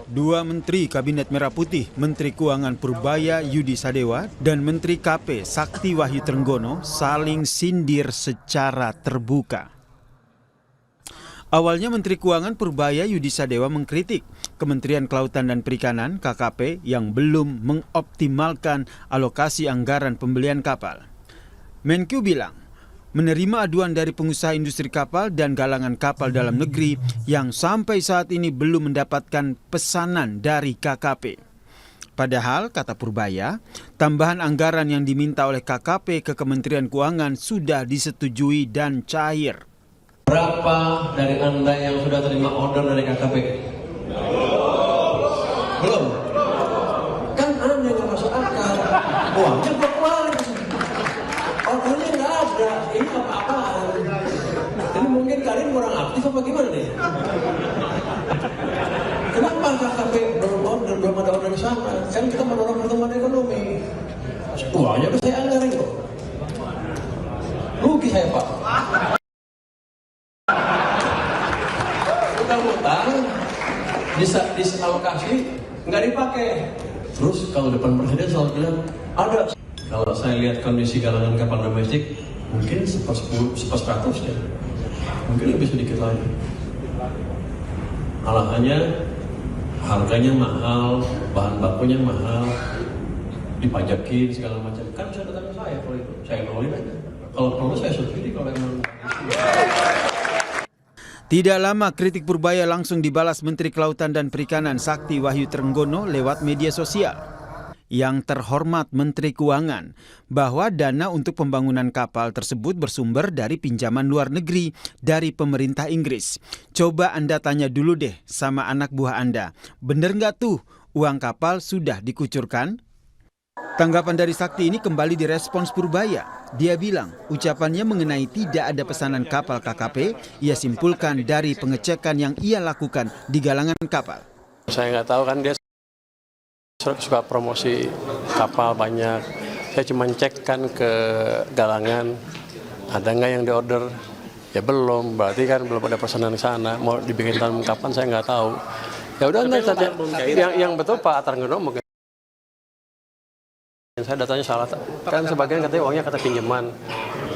Dua Menteri Kabinet Merah Putih, Menteri Keuangan Purbaya Yudi Sadewa dan Menteri KP Sakti Wahyu Trenggono saling sindir secara terbuka. Awalnya Menteri Keuangan Purbaya Yudi Sadewa mengkritik Kementerian Kelautan dan Perikanan (KKP) yang belum mengoptimalkan alokasi anggaran pembelian kapal. Menkyu bilang, menerima aduan dari pengusaha industri kapal dan galangan kapal dalam negeri yang sampai saat ini belum mendapatkan pesanan dari KKP. Padahal, kata Purbaya, tambahan anggaran yang diminta oleh KKP ke Kementerian Keuangan sudah disetujui dan cair. Berapa dari Anda yang sudah terima order dari KKP? Belum? Kan Anda nggak masuk akal. Uangnya belum keluar. Ordernya nggak ada. Ini apa-apaan? Jadi mungkin kalian kurang aktif apa gimana nih? Kenapa KKP belum ada order di sana? Kan kita mendorong pertumbuhan ekonomi. Uangnya udah saya anggarin kok. Rugi saya, Pak. Utang disalokasi nggak dipakai. Terus kalau depan presiden selalu bilang ada. Kalau saya lihat kondisi galangan kapal domestik mungkin seper-100 ya, mungkin lebih sedikit lagi. Alahannya harganya mahal, bahan bakunya mahal, dipajakin segala macam. Kan bisa datang ke saya kalau itu, saya nolin aja. Kalau perlu saya subsidi kalau memang. Tidak lama kritik Purbaya langsung dibalas Menteri Kelautan dan Perikanan Sakti Wahyu Trenggono lewat media sosial. Yang terhormat Menteri Keuangan bahwa dana untuk pembangunan kapal tersebut bersumber dari pinjaman luar negeri dari pemerintah Inggris. Coba Anda tanya dulu deh sama anak buah Anda, bener nggak tuh uang kapal sudah dikucurkan? Tanggapan dari Sakti ini kembali direspons Purbaya. Dia bilang ucapannya mengenai tidak ada pesanan kapal KKP, ia simpulkan dari pengecekan yang ia lakukan di galangan kapal. Saya nggak tahu kan dia suka promosi kapal banyak. Saya cuma cek kan ke galangan, ada nggak yang diorder? Ya belum, berarti kan belum ada pesanan di sana. Mau dibikin kapan saya nggak tahu. Ya udah nanti yang betul Pak Trenggono mungkin. Saya datanya salah, kan sebagian katanya uangnya kata pinjaman,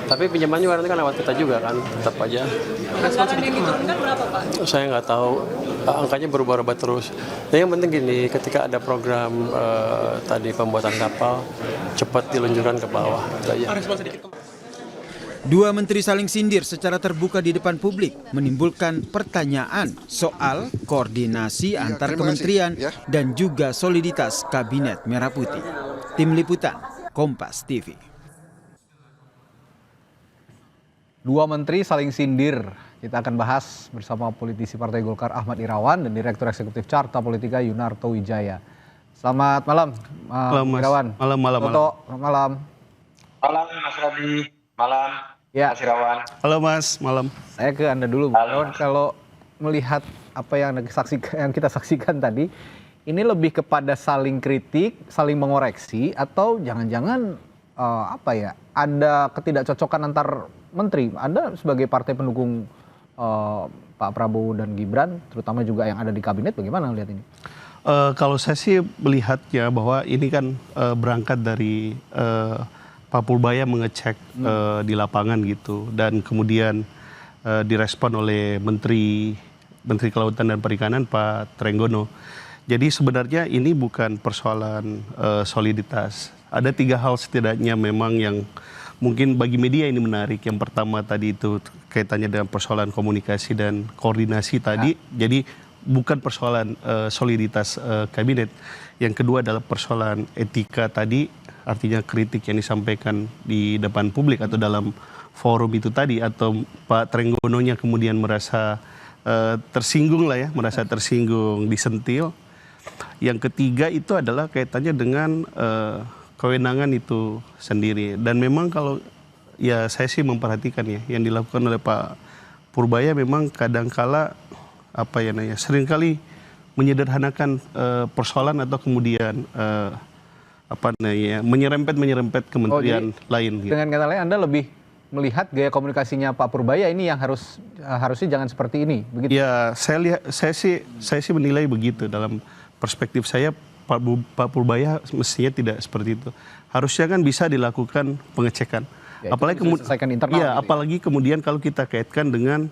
tapi pinjamannya nanti kan lewat kita juga kan, tetap aja. Anggaran yang diturunkan berapa Pak? Saya nggak tahu, angkanya berubah-ubah terus. Nah, yang penting gini, ketika ada program tadi pembuatan kapal, cepat diluncurkan ke bawah. Itu aja. Dua menteri saling sindir secara terbuka di depan publik menimbulkan pertanyaan soal koordinasi antar kementerian dan juga soliditas Kabinet Merah Putih. Tim Liputan, Kompas TV. Dua menteri saling sindir. Kita akan bahas bersama politisi Partai Golkar Ahmad Irawan dan Direktur Eksekutif Carta Politika Yunarto Wijaya. Selamat malam, Irawan. Malam. Toto, malam. Malam Mas Robi, malam Ya. Mas Irawan. Halo Mas, malam. Saya ke Anda dulu. Kalau melihat apa yang kita saksikan tadi, ini lebih kepada saling kritik, saling mengoreksi, atau jangan-jangan ada ketidakcocokan antar menteri. Anda sebagai partai pendukung Pak Prabowo dan Gibran, terutama juga yang ada di kabinet, bagaimana melihat ini? Kalau saya sih melihatnya bahwa ini kan berangkat dari Pak Purbaya mengecek di lapangan gitu, dan kemudian direspon oleh Menteri Kelautan dan Perikanan Pak Trenggono. Jadi sebenarnya ini bukan persoalan soliditas. Ada 3 hal setidaknya memang yang mungkin bagi media ini menarik. Yang pertama tadi itu kaitannya dengan persoalan komunikasi dan koordinasi tadi. Jadi bukan persoalan soliditas kabinet. Yang kedua adalah persoalan etika tadi, artinya kritik yang disampaikan di depan publik atau dalam forum itu tadi, atau Pak Trenggononya kemudian merasa tersinggung lah ya, merasa tersinggung, disentil. Yang ketiga itu adalah kaitannya dengan kewenangan itu sendiri. Dan memang kalau ya saya sih memperhatikan ya yang dilakukan oleh Pak Purbaya memang kadangkala seringkali menyederhanakan persoalan atau kemudian menyerempet kementerian lain. Gitu. Dengan kata lain Anda lebih melihat gaya komunikasinya Pak Purbaya ini yang harusnya jangan seperti ini, begitu? Ya, saya sih menilai begitu. Dalam perspektif saya, Pak Purbaya mestinya tidak seperti itu. Harusnya kan bisa dilakukan pengecekan. Ya, apalagi selesaikan internal. ya, gitu apalagi kemudian kalau kita kaitkan dengan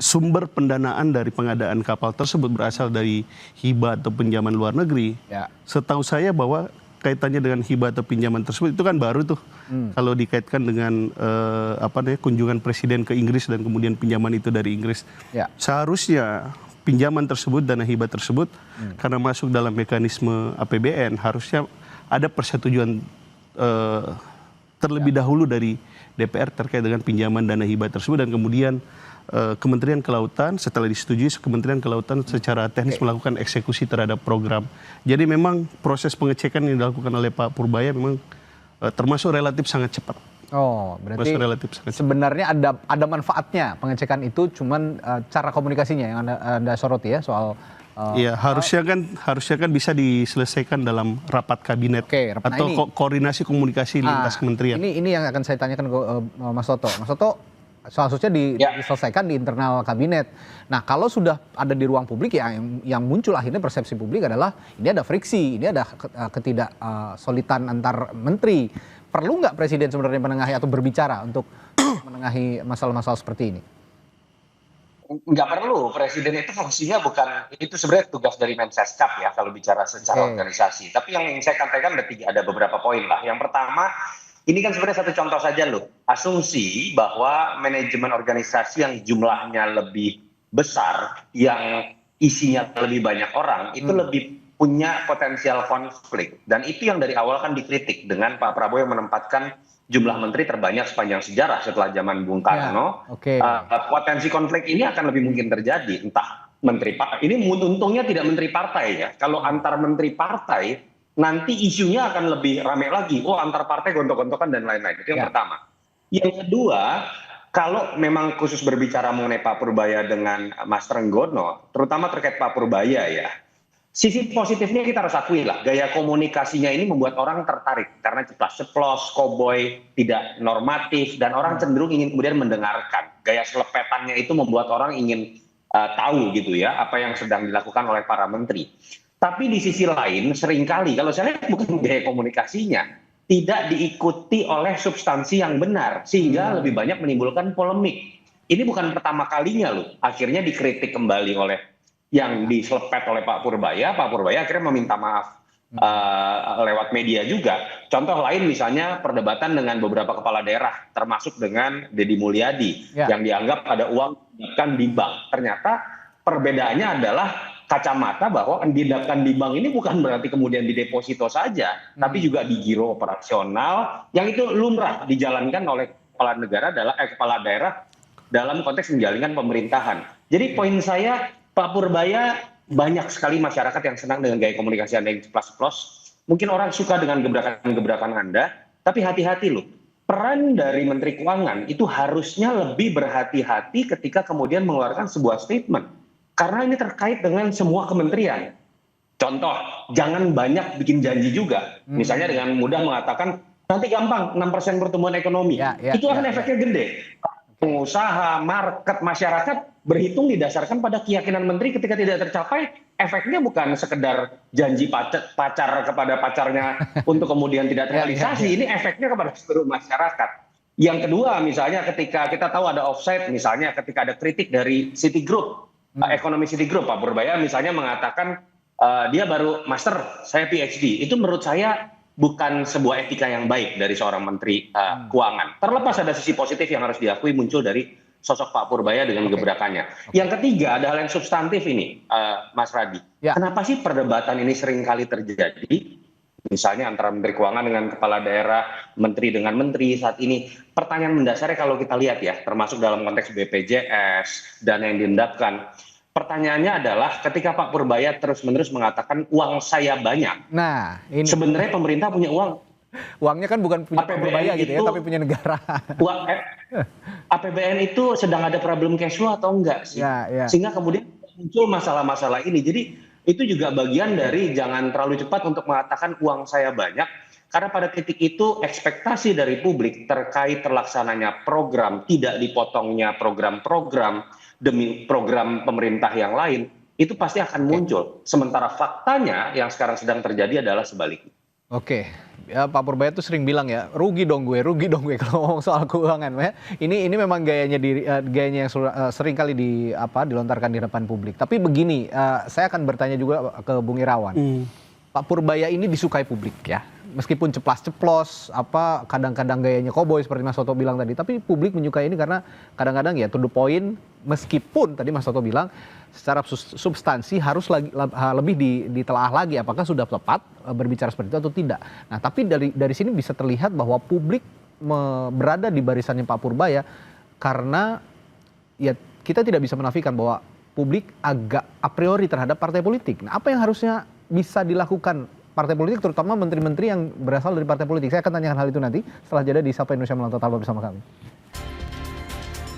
sumber pendanaan dari pengadaan kapal tersebut berasal dari hibah atau pinjaman luar negeri. Ya. Setahu saya bahwa kaitannya dengan hibah atau pinjaman tersebut itu kan baru tuh. Kalau dikaitkan dengan kunjungan presiden ke Inggris dan kemudian pinjaman itu dari Inggris. Ya. Seharusnya pinjaman tersebut, dana hibah tersebut karena masuk dalam mekanisme APBN harusnya ada persetujuan terlebih dahulu dari DPR terkait dengan pinjaman dana hibah tersebut, dan kemudian Kementerian Kelautan setelah disetujui Kementerian Kelautan secara teknis melakukan eksekusi terhadap program. Jadi memang proses pengecekan yang dilakukan oleh Pak Purbaya memang termasuk relatif sangat cepat. Oh, berarti relatif sangat cepat. sebenarnya ada manfaatnya pengecekan itu, cuman cara komunikasinya yang Anda soroti ya soal. Iya, harusnya kan bisa diselesaikan dalam rapat kabinet atau koordinasi komunikasi lintas kementerian. Ini yang akan saya tanyakan ke Mas Toto. Mas Toto, seharusnya diselesaikan di internal kabinet. Nah, kalau sudah ada di ruang publik ya, yang muncul akhirnya persepsi publik adalah ini ada friksi, ini ada ketidaksolidan antar menteri. Perlu nggak Presiden sebenarnya menengahi atau berbicara untuk menengahi masalah-masalah seperti ini? Nggak perlu, presiden itu fungsinya bukan, itu sebenarnya tugas dari Mensescap ya kalau bicara secara organisasi. Tapi yang ingin saya sampaikan ada beberapa poin lah. Yang pertama, ini kan sebenarnya satu contoh saja loh, asumsi bahwa manajemen organisasi yang jumlahnya lebih besar, yang isinya lebih banyak orang, itu lebih punya potensial konflik. Dan itu yang dari awal kan dikritik dengan Pak Prabowo yang menempatkan jumlah menteri terbanyak sepanjang sejarah setelah zaman Bung Karno. Potensi konflik ini akan lebih mungkin terjadi, entah menteri ini untungnya tidak menteri partai ya. Kalau antar menteri partai nanti isunya akan lebih ramai lagi. Oh, antar partai gontok-gontokan dan lain-lain. Itu yang pertama. Yang kedua, kalau memang khusus berbicara mengenai Pak Purbaya dengan Mas Trenggono, terutama terkait Pak Purbaya ya. Sisi positifnya kita harus akui lah, gaya komunikasinya ini membuat orang tertarik karena ceplas-ceplos, koboi, tidak normatif, dan orang cenderung ingin kemudian mendengarkan. Gaya selepetannya itu membuat orang ingin tahu gitu ya apa yang sedang dilakukan oleh para menteri. Tapi di sisi lain seringkali kalau saya lihat bukan gaya komunikasinya, tidak diikuti oleh substansi yang benar sehingga lebih banyak menimbulkan polemik. Ini bukan pertama kalinya loh, akhirnya dikritik kembali oleh yang diselepet oleh Pak Purbaya akhirnya meminta maaf lewat media juga. Contoh lain misalnya perdebatan dengan beberapa kepala daerah, termasuk dengan Deddy Mulyadi, yang dianggap ada uang didapkan di bank. Ternyata perbedaannya adalah kacamata bahwa didapkan di bank ini bukan berarti kemudian dideposito saja, tapi juga di giro operasional, yang itu lumrah dijalankan oleh kepala daerah dalam konteks menjalankan pemerintahan. Jadi poin saya, Pak Purbaya, banyak sekali masyarakat yang senang dengan gaya komunikasi Anda yang ceplas-ceplos. Mungkin orang suka dengan gebrakan-gebrakan Anda, tapi hati-hati loh. Peran dari Menteri Keuangan itu harusnya lebih berhati-hati ketika kemudian mengeluarkan sebuah statement. Karena ini terkait dengan semua kementerian. Contoh, jangan banyak bikin janji juga. Misalnya dengan mudah mengatakan, nanti gampang 6% pertumbuhan ekonomi. Itu akan efeknya gede. Pengusaha, market, masyarakat berhitung didasarkan pada keyakinan menteri. Ketika tidak tercapai, efeknya bukan sekedar janji pacar kepada pacarnya untuk kemudian tidak terrealisasi. Ini efeknya kepada seluruh masyarakat. Yang kedua, misalnya ketika kita tahu ada offside, misalnya ketika ada kritik dari Citigroup, ekonomi Citigroup, Pak Purbaya misalnya mengatakan dia baru master, saya PhD. Itu menurut saya bukan sebuah etika yang baik dari seorang menteri keuangan. Terlepas ada sisi positif yang harus diakui muncul dari sosok Pak Purbaya dengan gebrakannya. Yang ketiga, ada hal yang substantif ini, Mas Radi. Kenapa sih perdebatan ini seringkali terjadi? Misalnya antara Menteri Keuangan dengan kepala daerah, menteri dengan menteri saat ini. Pertanyaan mendasarnya kalau kita lihat ya, termasuk dalam konteks BPJS, dana yang diendapkan. Pertanyaannya adalah ketika Pak Purbaya terus-menerus mengatakan uang saya banyak. Nah, ini sebenarnya pemerintah punya uang. Uangnya kan bukan punya Pak Purbaya gitu ya, tapi punya negara. APBN itu sedang ada problem cash flow atau enggak sih? Sehingga kemudian muncul masalah-masalah ini. Jadi itu juga bagian dari jangan terlalu cepat untuk mengatakan uang saya banyak. Karena pada titik itu ekspektasi dari publik terkait terlaksananya program, tidak dipotongnya program-program demi program pemerintah yang lain, itu pasti akan muncul. Sementara faktanya yang sekarang sedang terjadi adalah sebaliknya. Oke, ya Pak Purbaya tuh sering bilang ya, rugi dong gue kalau ngomong soal keuangan. Ya. Ini memang gayanya yang sering kali dilontarkan di depan publik. Tapi begini, saya akan bertanya juga ke Bung Irawan. Pak Purbaya ini disukai publik ya. Meskipun ceplas-ceplos, kadang-kadang gayanya koboi seperti Mas Toto bilang tadi, tapi publik menyukai ini karena kadang-kadang ya to the point, meskipun tadi Mas Toto bilang secara substansi harus lebih ditelaah lagi apakah sudah tepat berbicara seperti itu atau tidak. Nah, tapi dari sini bisa terlihat bahwa publik berada di barisannya Pak Purbaya karena ya kita tidak bisa menafikan bahwa publik agak a priori terhadap partai politik. Nah, apa yang harusnya bisa dilakukan partai politik, terutama menteri-menteri yang berasal dari partai politik? Saya akan tanyakan hal itu nanti setelah jeda di Sapa Indonesia Malam Total bersama kami.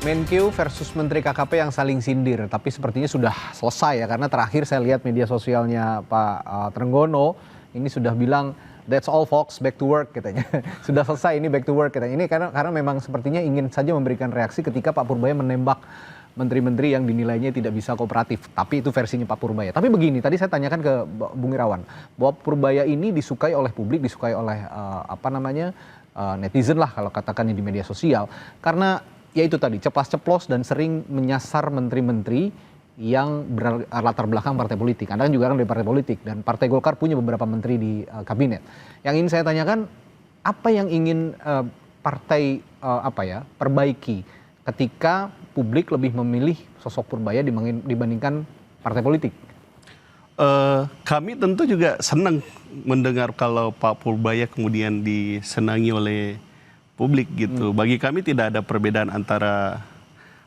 Menkyu versus Menteri KKP yang saling sindir, tapi sepertinya sudah selesai ya, karena terakhir saya lihat media sosialnya Pak Trenggono, ini sudah bilang, that's all folks, back to work katanya. Sudah selesai, ini back to work katanya. Ini karena memang sepertinya ingin saja memberikan reaksi ketika Pak Purbaya menembak menteri-menteri yang dinilainya tidak bisa kooperatif. Tapi itu versinya Pak Purbaya. Tapi begini, tadi saya tanyakan ke Bung Irawan, bahwa Purbaya ini disukai oleh publik, disukai oleh netizen lah kalau katakannya di media sosial. Karena ya itu tadi, ceplas-ceplos dan sering menyasar menteri-menteri yang berlatar belakang partai politik. Anda kan juga kan dari partai politik, dan Partai Golkar punya beberapa menteri di kabinet. Yang ingin saya tanyakan, apa yang ingin partai perbaiki ketika publik lebih memilih sosok Purbaya dibandingkan partai politik? Kami tentu juga senang mendengar kalau Pak Purbaya kemudian disenangi oleh publik gitu. Bagi kami tidak ada perbedaan antara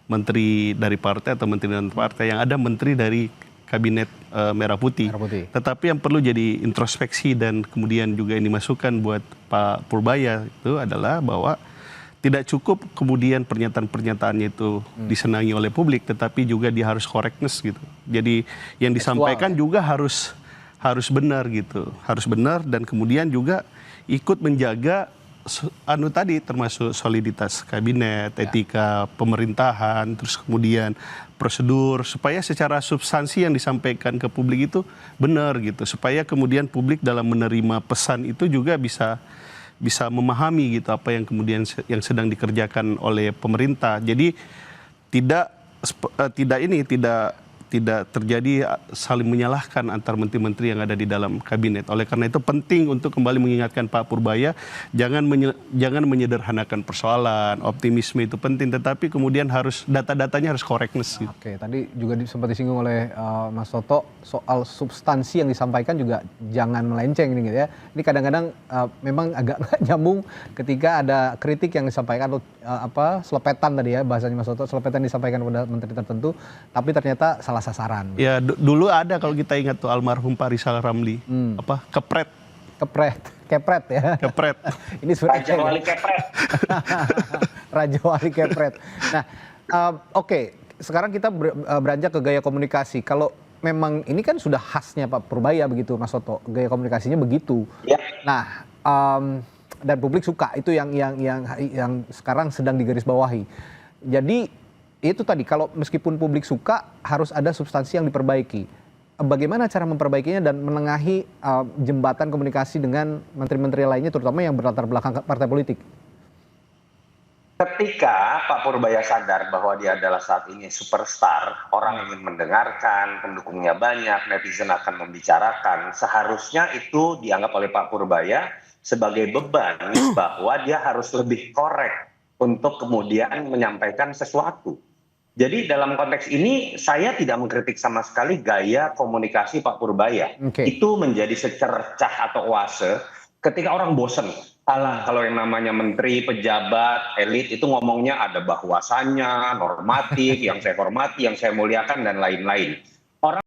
menteri dari partai atau menteri dari partai. Yang ada menteri dari kabinet Merah Putih. Tetapi yang perlu jadi introspeksi dan kemudian juga yang dimasukkan buat Pak Purbaya itu adalah bahwa tidak cukup kemudian pernyataan-pernyataannya itu disenangi oleh publik, tetapi juga dia harus correctness gitu. Jadi yang disampaikan juga harus benar gitu, harus benar, dan kemudian juga ikut menjaga tadi termasuk soliditas kabinet, etika pemerintahan, terus kemudian prosedur, supaya secara substansi yang disampaikan ke publik itu benar gitu, supaya kemudian publik dalam menerima pesan itu juga bisa memahami gitu apa yang kemudian yang sedang dikerjakan oleh pemerintah. Jadi tidak terjadi saling menyalahkan antar menteri-menteri yang ada di dalam kabinet. Oleh karena itu penting untuk kembali mengingatkan Pak Purbaya, jangan menyederhanakan persoalan, optimisme itu penting, tetapi kemudian harus data-datanya harus correctness. Gitu. Oke, tadi juga sempat disinggung oleh Mas Toto soal substansi yang disampaikan juga jangan melenceng ini gitu ya. Ini kadang-kadang memang agak nggak nyambung ketika ada kritik yang disampaikan atau selepetan tadi ya bahasanya Mas Toto, selepetan disampaikan kepada menteri tertentu, tapi ternyata salah sasaran. Ya dulu ada kalau kita ingat tuh almarhum Pak Rizal Ramli, kepret ya. Kepret. Ini Raja Wali Kepret. Raja Wali Kepret. Nah, oke, sekarang kita beranjak ke gaya komunikasi. Kalau memang ini kan sudah khasnya Pak Purbaya begitu, Mas Soto, gaya komunikasinya begitu. Ya. Nah, dan publik suka itu yang sekarang sedang digarisbawahi. Jadi itu tadi, kalau meskipun publik suka harus ada substansi yang diperbaiki. Bagaimana cara memperbaikinya dan menengahi jembatan komunikasi dengan menteri-menteri lainnya, terutama yang berlatar belakang partai politik? Ketika Pak Purbaya sadar bahwa dia adalah saat ini superstar, orang ingin mendengarkan, pendukungnya banyak, netizen akan membicarakan, seharusnya itu dianggap oleh Pak Purbaya sebagai beban bahwa dia harus lebih korek untuk kemudian menyampaikan sesuatu. Jadi dalam konteks ini saya tidak mengkritik sama sekali gaya komunikasi Pak Purbaya. Itu menjadi secercah atau oase ketika orang bosen. Kalau yang namanya menteri, pejabat, elit itu ngomongnya ada bahwasannya, normatif, yang saya hormati, yang saya muliakan, dan lain-lain.